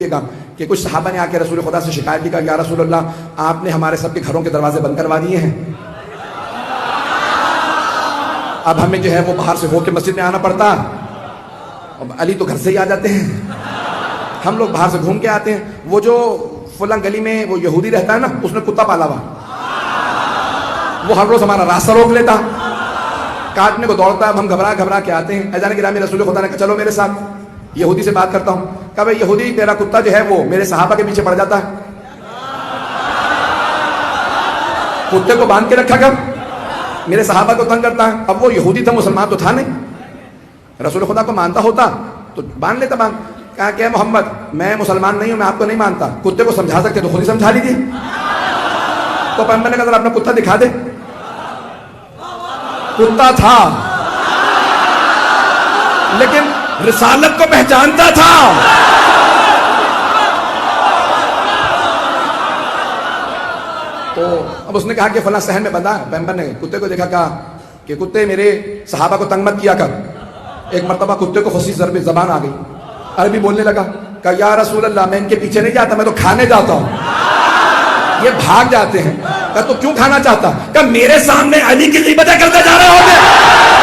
گا کہ کچھ صحابہ نے آ کے رسول خدا سے شکایت کی، کہا یا رسول اللہ آپ نے ہمارے سب کے گھروں کے دروازے بند کروا دیے ہیں، اب ہمیں جو ہے وہ باہر سے ہو کے مسجد میں آنا پڑتا، اب علی تو گھر سے ہی آ جاتے ہیں، ہم لوگ باہر سے گھوم کے آتے ہیں۔ وہ جو فلاں گلی میں وہ یہودی رہتا ہے نا، اس نے کتا پالا ہوا، وہ ہر روز ہمارا راستہ روک لیتا، کاٹنے کو دوڑتا، اب ہم گھبرا کے آتے ہیں۔ اذان گرامی رسول خدا نے کہا چلو میرے ساتھ، یہودی سے بات کرتا ہوں۔ کہا بھائی یہودی تیرا کتا جو ہے وہ میرے صحابہ کے پیچھے پڑ جاتا ہے، کتے کو باندھ کے رکھا کر، میرے صحابہ کو تنگ کرتا ہے۔ اب وہ یہودی تھا، مسلمان تو تھا نہیں، رسول خدا کو مانتا ہوتا تو باندھ لیتا باندھ۔ کہا کہ محمد میں مسلمان نہیں ہوں، میں آپ کو نہیں مانتا، کتے کو سمجھا سکتے تو خود ہی سمجھا لیجیے۔ تو پیغمبر نے کہا ذرا اپنا کتا دکھا دے، کتا تھا لیکن رسالت کو پہچانتا تھا۔ تو اب اس نے کہا کہ فلاں صحن میں بندہ، پیغمبر نے کتے کو دیکھا، کہا کہ کتے میرے صحابہ کو تنگ مت کیا کر۔ ایک مرتبہ کتے کو خصوصی ضرب زبان آ گئی، عربی بولنے لگا، کہا یا رسول اللہ میں ان کے پیچھے نہیں جاتا، میں تو کھانے جاتا ہوں، یہ بھاگ جاتے ہیں۔ کہا تو کیوں کھانا چاہتا؟ کہا میرے سامنے علی کی غیبتیں کرتے جا رہے ہوتے۔